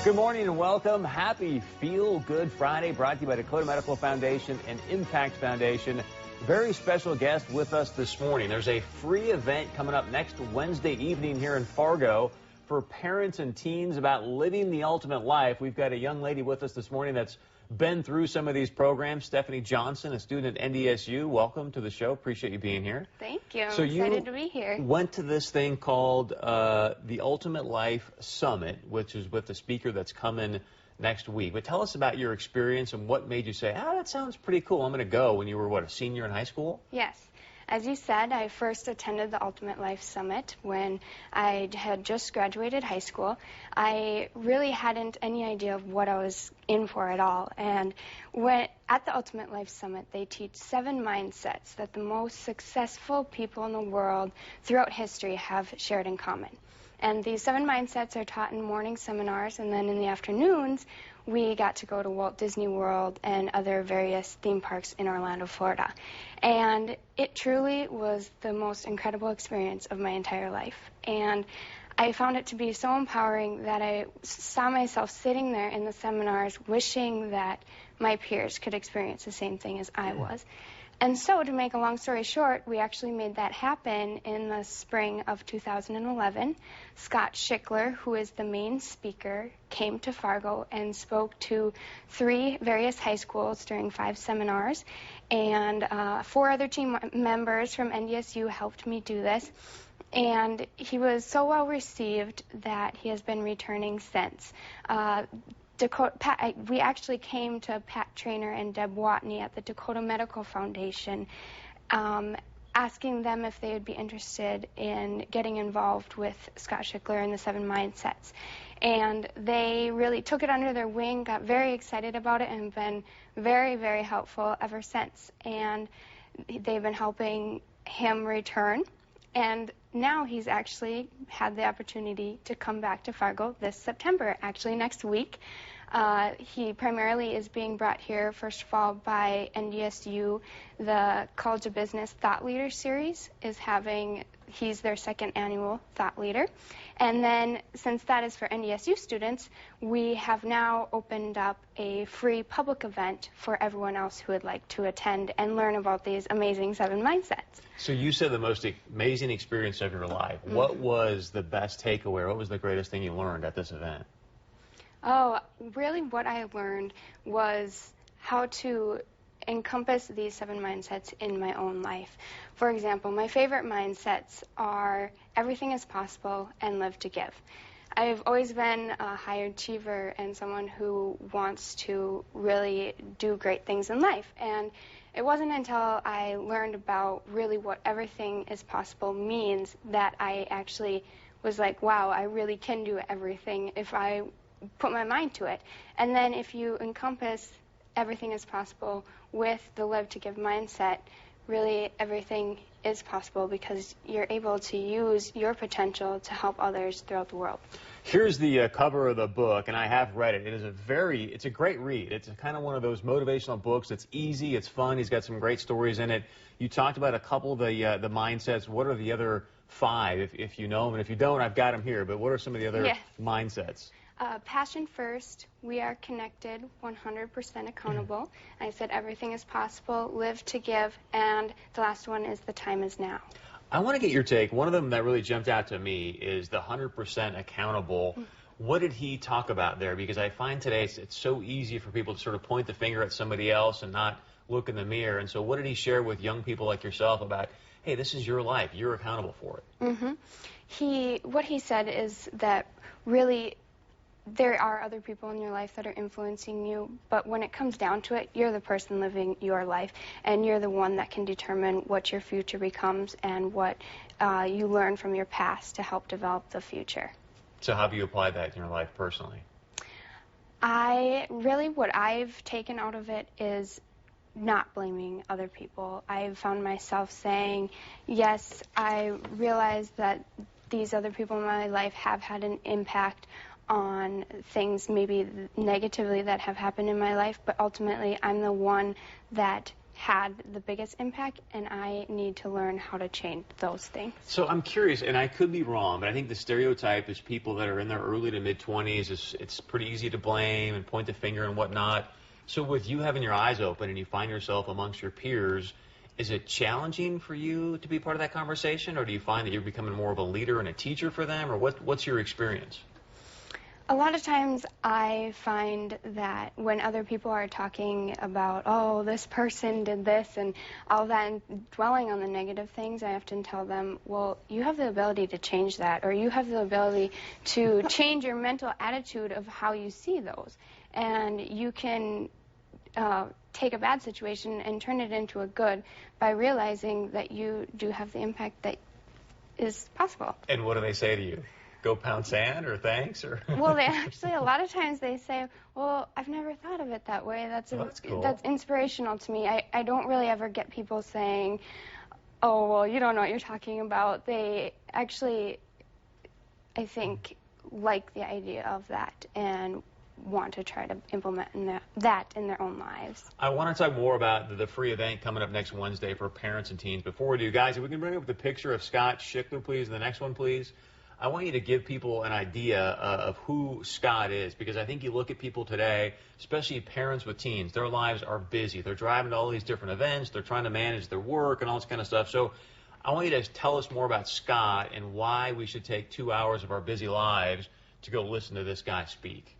Good morning and welcome. Happy Feel Good Friday, brought to you by Dakota Medical Foundation and Impact Foundation. Very special guest with us this morning. There's a free event coming up next Wednesday evening here in Fargo for parents and teens about living the ultimate life. We've got a young lady with us this morning that's been through some of these programs. Stephanie Johnson, a student at NDSU. Welcome to the show. Appreciate you being here. Thank you. So Excited to be here. Went to this thing called the Ultimate Life Summit, which is with the speaker that's coming next week. But tell us about your experience and what made you say, that sounds pretty cool. I'm going to go, when you were, what, a senior in high school? Yes. As you said, I first attended the Ultimate Life Summit when I had just graduated high school. I really hadn't any idea of what I was in for at all. And at the Ultimate Life Summit, they teach 7 mindsets that the most successful people in the world throughout history have shared in common. And these 7 mindsets are taught in morning seminars, and then in the afternoons, we got to go to Walt Disney World and other various theme parks in Orlando, Florida. And it truly was the most incredible experience of my entire life. And I found it to be so empowering that I saw myself sitting there in the seminars wishing that my peers could experience the same thing as I was. And so, to make a long story short, we actually made that happen in the spring of 2011. Scott Schickler, who is the main speaker, came to Fargo and spoke to 3 various high schools during 5 seminars. And 4 other team members from NDSU helped me do this. And he was so well received that he has been returning since. We actually came to Pat Trainer and Deb Watney at the Dakota Medical Foundation, asking them if they would be interested in getting involved with Scott Schickler and the 7 mindsets. And they really took it under their wing, got very excited about it, and have been very, very helpful ever since. And they've been helping him return. And now he's actually had the opportunity to come back to Fargo this September, actually next week. He primarily is being brought here, first of all, by NDSU. The College of Business Thought Leader Series he's their 2nd annual thought leader. And then, since that is for NDSU students, we have now opened up a free public event for everyone else who would like to attend and learn about these amazing 7 mindsets. So you said the most amazing experience of your life. Mm-hmm. What was the best takeaway? What was the greatest thing you learned at this event? Oh, really what I learned was how to encompass these 7 mindsets in my own life. For example, my favorite mindsets are everything is possible and live to give. I've always been a high achiever and someone who wants to really do great things in life. And it wasn't until I learned about really what everything is possible means that I actually was like, wow, I really can do everything if I put my mind to it. And then if you encompass everything is possible with the live to give mindset, really everything is possible because you're able to use your potential to help others throughout the world. Here's the cover of the book, and I have read it. It's a great read. It's kind of one of those motivational books. It's easy, it's fun. He's got some great stories in it. You talked about a couple of the mindsets. What are the other 5, if you know them? And if you don't, I've got them here. But what are some of the other mindsets? Passion first, we are connected, 100% accountable. I said everything is possible, live to give, and the last one is the time is now. I want to get your take. One of them that really jumped out to me is the 100% accountable. What did he talk about there? Because I find today it's so easy for people to sort of point the finger at somebody else and not look in the mirror. And so what did he share with young people like yourself about, hey, this is your life, you're accountable for it? What he said is that really there are other people in your life that are influencing you, but when it comes down to it, you're the person living your life, and you're the one that can determine what your future becomes and what you learn from your past to help develop the future. So how have you applied that in your life personally? What I've taken out of it is not blaming other people. I've found myself saying, yes, I realize that these other people in my life have had an impact on things maybe negatively that have happened in my life, but ultimately I'm the one that had the biggest impact, and I need to learn how to change those things. So I'm curious, and I could be wrong, but I think the stereotype is people that are in their early to mid-20s, it's pretty easy to blame and point the finger and whatnot. So with you having your eyes open and you find yourself amongst your peers, is it challenging for you to be part of that conversation, or do you find that you're becoming more of a leader and a teacher for them, or what's your experience? A lot of times I find that when other people are talking about, oh, this person did this and all that, and dwelling on the negative things, I often tell them, well, you have the ability to change that, or you have the ability to change your mental attitude of how you see those. And you can take a bad situation and turn it into a good by realizing that you do have the impact that is possible. And what do they say to you? Go pound sand, or thanks, or? Well, they actually, a lot of times they say, well, I've never thought of it that way. That's cool. That's inspirational to me. I don't really ever get people saying, oh, well, you don't know what you're talking about. They actually, I think, like the idea of that and want to try to implement that in their own lives. I want to talk more about the free event coming up next Wednesday for parents and teens. Before we do, guys, if we can bring up the picture of Scott Schickler, please, and the next one, please. I want you to give people an idea of who Scott is, because I think you look at people today, especially parents with teens, their lives are busy. They're driving to all these different events. They're trying to manage their work and all this kind of stuff. So I want you to tell us more about Scott and why we should take 2 hours of our busy lives to go listen to this guy speak.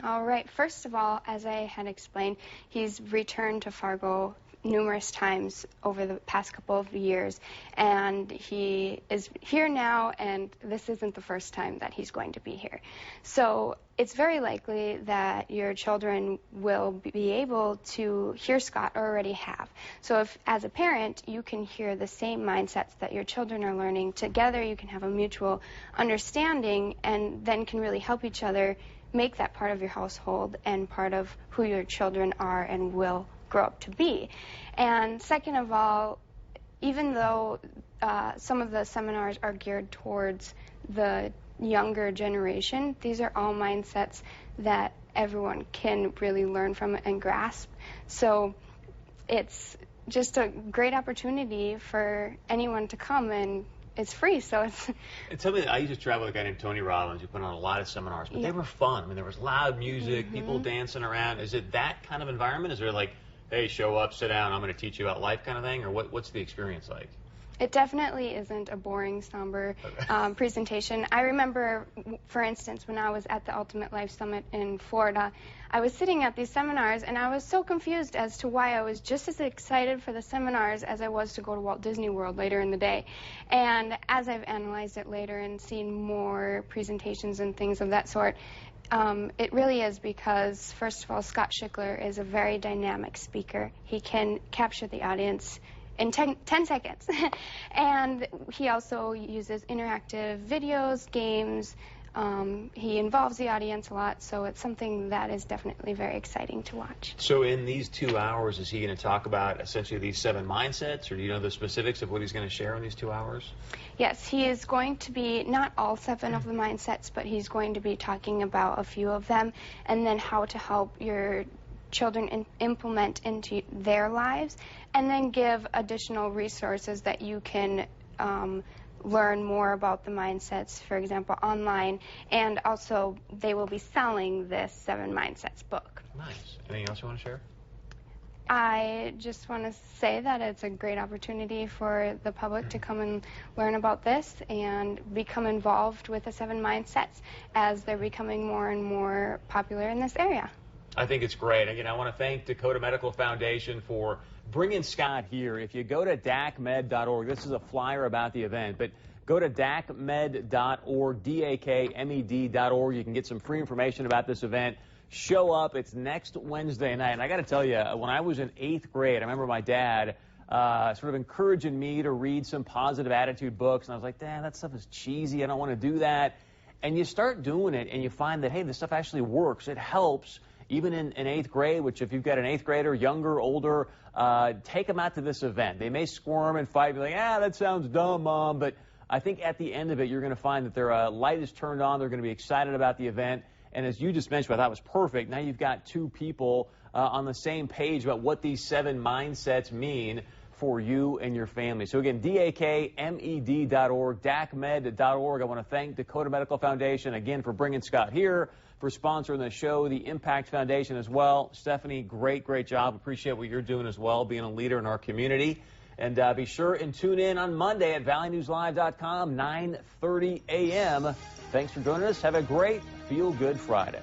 All right. First of all, as I had explained, he's returned to Fargo numerous times over the past couple of years, and he is here now, and this isn't the first time that he's going to be here. So it's very likely that your children will be able to hear Scott, or already have. So if, as a parent, you can hear the same mindsets that your children are learning, together you can have a mutual understanding, and then can really help each other make that part of your household and part of who your children are and will grow up to be. And second of all, even though some of the seminars are geared towards the younger generation, these are all mindsets that everyone can really learn from and grasp. So it's just a great opportunity for anyone to come, and it's free, so it's... And tell me, I used to travel with a guy named Tony Robbins who put on a lot of seminars, but they were fun. I mean, there was loud music, people dancing around. Is it that kind of environment? Is there like, hey, show up, sit down, I'm going to teach you about life kind of thing? Or what's the experience like? It definitely isn't a boring, somber presentation. I remember, for instance, when I was at the Ultimate Life Summit in Florida, I was sitting at these seminars, and I was so confused as to why I was just as excited for the seminars as I was to go to Walt Disney World later in the day. And as I've analyzed it later and seen more presentations and things of that sort, it really is because, first of all, Scott Schickler is a very dynamic speaker. He can capture the audience in 10 seconds. And he also uses interactive videos, games. He involves the audience a lot, so it's something that is definitely very exciting to watch. So in these 2 hours, is he going to talk about essentially these 7 mindsets, or do you know the specifics of what he's going to share in these 2 hours? Yes, he is going to be, not all 7 of the mindsets, but he's going to be talking about a few of them, and then how to help your children implement into their lives, and then give additional resources that you can learn more about the mindsets, for example, online, and also they will be selling this 7 Mindsets book. Nice. Anything else you want to share? I just want to say that it's a great opportunity for the public to come and learn about this and become involved with the 7 Mindsets as they're becoming more and more popular in this area. I think it's great. Again, I want to thank Dakota Medical Foundation for bringing Scott here. If you go to dacmed.org, this is a flyer about the event, but go to dacmed.org, DAKMED.org. You can get some free information about this event. Show up. It's next Wednesday night. And I got to tell you, when I was in 8th grade, I remember my dad sort of encouraging me to read some positive attitude books. And I was like, Dad, that stuff is cheesy. I don't want to do that. And you start doing it, and you find that, hey, this stuff actually works. It helps. Even in 8th grade, which if you've got an 8th grader, younger, older, take them out to this event. They may squirm and fight, be like, that sounds dumb, Mom. But I think at the end of it, you're going to find that their light is turned on. They're going to be excited about the event. And as you just mentioned, I thought was perfect. Now you've got 2 people on the same page about what these 7 mindsets mean for you and your family. So again, DAKMED.org, DAKMed.org. I want to thank Dakota Medical Foundation again for bringing Scott here, for sponsoring the show, the Impact Foundation as well. Stephanie, great job. Appreciate what you're doing as well, being a leader in our community. And be sure and tune in on Monday at valleynewslive.com, 9:30 a.m. Thanks for joining us. Have a great Feel Good Friday.